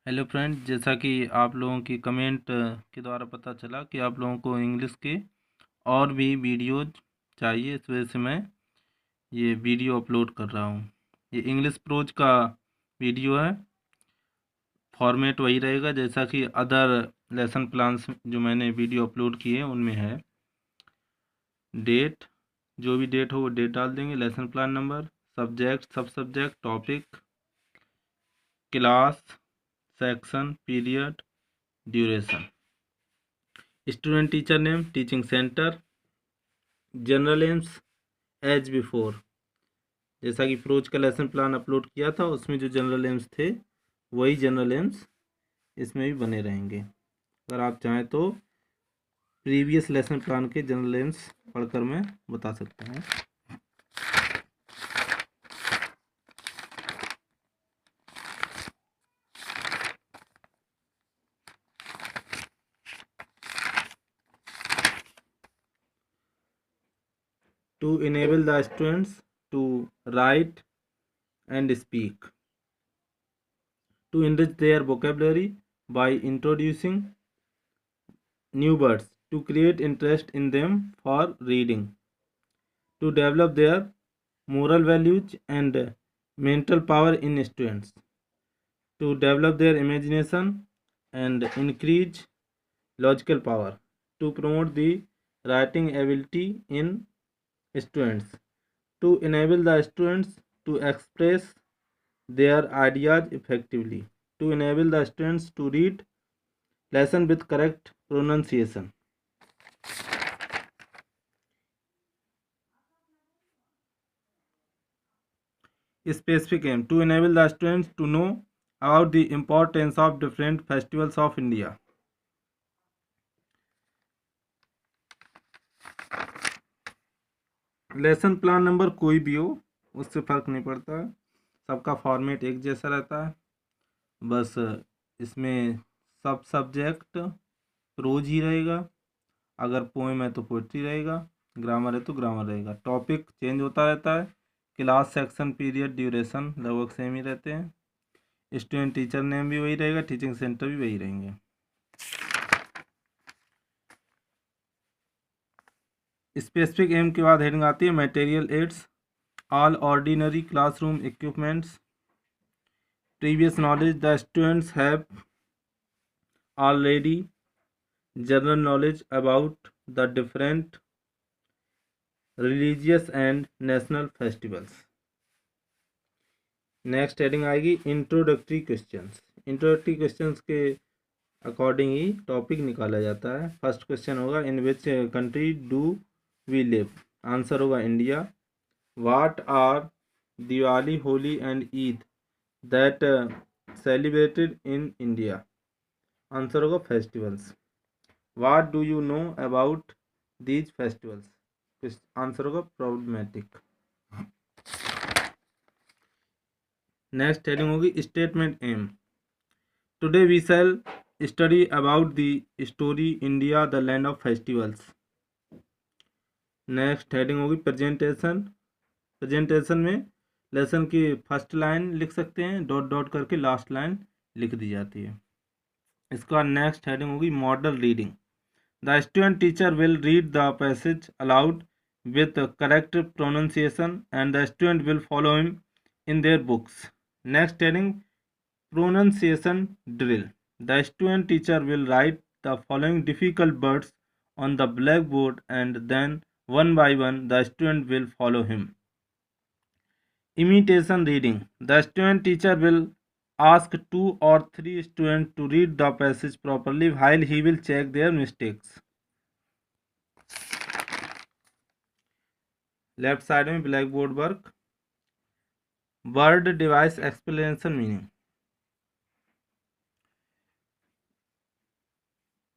Hello friend, जैसा कि आप लोगों की कमेंट के द्वारा पता चला कि आप लोगों को इंग्लिश के और भी वीडियोज चाहिए, इस वजह से मैं ये वीडियो अपलोड कर रहा हूँ। ये इंग्लिश प्रोज का वीडियो है। फॉर्मेट वही रहेगा जैसा कि अदर लेसन प्लान्स जो मैंने वीडियो अपलोड किए उनमें है। डेट, जो भी डेट हो वो डेट डाल देंगे, लेसन प्लान नंबर, सब्जेक्ट, सब subject, topic, class, section, period, duration, student teacher name, teaching centre, general aims as before. जैसा कि प्रोज का लेसन प्लान अपलोड किया था उसमें जो जनरल एम्स थे वही जनरल एम्स इसमें भी बने रहेंगे। अगर आप चाहें तो प्रीवियस लेसन प्लान के जनरल एम्स पढ़कर मैं बता सकता हूँ। To enable the students to write and speak, to enrich their vocabulary by introducing new words, to create interest in them for reading, to develop their moral values and mental power in students, to develop their imagination and increase logical power, to promote the writing ability in students, to enable the students to express their ideas effectively, to enable the students to read lesson with correct pronunciation. Specific aim, to enable the students to know about the importance of different festivals of India. Lesson plan number कोई भी हो उससे फ़र्क नहीं पड़ता है, सबका format एक जैसा रहता है। बस इसमें सब सब्जेक्ट प्रोज ही रहेगा, अगर पोएम है तो पोइट्री रहेगा, ग्रामर है तो ग्रामर रहेगा। टॉपिक चेंज होता रहता है, क्लास, सेक्शन, पीरियड, ड्यूरेशन लगभग सेम ही रहते हैं। स्टूडेंट टीचर नेम भी वही रहेगा, टीचिंग सेंटर भी वही रहेंगे। स्पेसिफिक एम के बाद हेडिंग आती है material aids, all ordinary classroom equipments, previous knowledge the students have already, general knowledge about the different religious and national festivals. Next heading आएगी इंट्रोडक्टरी क्वेश्चंस। इंट्रोडक्टरी क्वेश्चंस के according ही topic निकाला जाता है। फर्स्ट क्वेश्चन होगा in which country do we live, answer होगा India. What are Diwali, Holi and Eid that celebrated in India, answer होगा festivals. What do you know about these festivals, answer होगा problematic. Next heading होगी statement aim, today we shall study about the story India the land of festivals. Next heading होगी presentation. Presentation में lesson की first line लिख सकते हैं, dot dot करके last line लिख दी जाती है। इसका नेक्स्ट हेडिंग होगी model reading. The student teacher will read the passage aloud with correct pronunciation and the student will follow him in their books. Next heading pronunciation drill. The student teacher will write the following difficult words on the blackboard and then one by one the student will follow him. Imitation reading. The student teacher will ask 2 or 3 students to read the passage properly while he will check their mistakes. Left side में black board work, word device explanation meaning.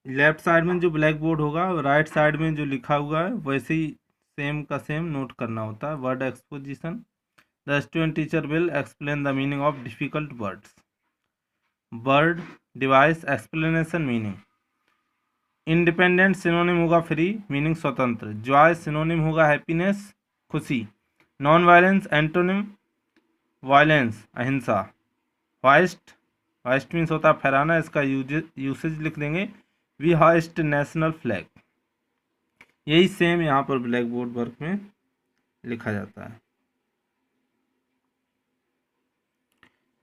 Left side में जो black board होगा right side में जो लिखा हुआ है वैसे ही सेम का सेम नोट करना होता है। Word exposition, the student teacher will explain the meaning of difficult words. Word device explanation meaning, independent synonym होगा फ्री, मीनिंग स्वतंत्र। जॉय सिनोनिम होगा हैप्पीनेस, खुशी। नॉन वायलेंस एंटोनिम वायलेंस, अहिंसा। वाइस्ट हाइस्ट मीन्स होता है फहराना, इसका यूसेज लिख देंगे वी हाइस्ट नेशनल फ्लैग। यही सेम यहाँ पर ब्लैक बोर्ड वर्क में लिखा जाता है।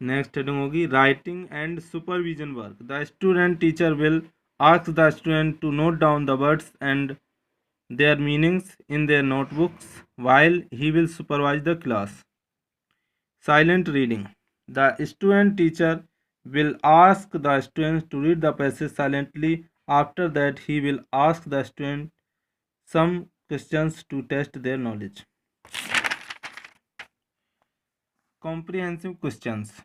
नेक्स्ट हेडिंग होगी writing and supervision work. The student teacher will ask the student to note down the words and their meanings in their notebooks while he will supervise the class. Silent reading. The student teacher will ask the students to read the passage silently. After that, he will ask the student some questions to test their knowledge. Comprehensive questions.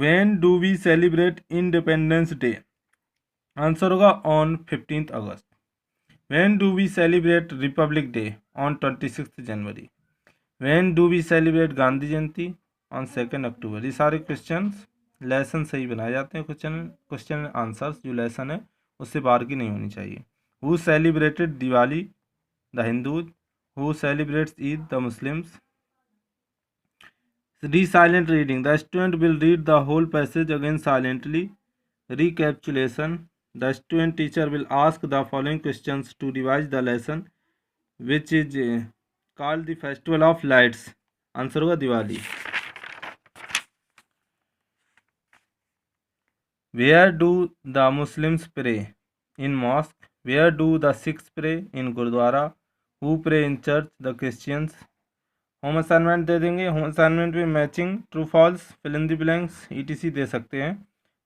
When do we celebrate Independence Day? Answer होगा on 15th August. When do we celebrate Republic Day? On 26th January. When do we celebrate Gandhi Jayanti? On 2nd October. ये सारे questions lesson सही बनाए जाते हैं। Question answers जो lesson है उससे बाहर की नहीं होनी चाहिए। Who celebrated Diwali? The Hindus. Who celebrates Eid? The Muslims. Silent reading. The student will read the whole passage again silently. Recapitulation. The student teacher will ask the following questions to revise the lesson, which is called the Festival of Lights. Answer होगा Diwali. Where do the Muslims pray? In mosque. Where do the Sikhs pray? In Gurdwara. Who pray in church? The Christians. Home assignment दे देंगे। Home assignment में matching, true false, fill in the blanks, ETC दे सकते हैं।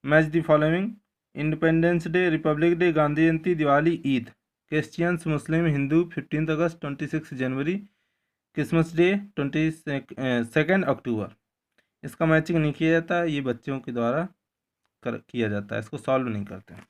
Match the following: independence day, republic day, Gandhi Jayanti, Diwali, Eid. Christians, Muslim, Hindu 15 अगस्त, 26 जनवरी, Christmas day 2 अक्टूबर। इसका मैचिंग नहीं किया जाता है, ये बच्चों के द्वारा किया जाता है, इसको सॉल्व नहीं करते हैं।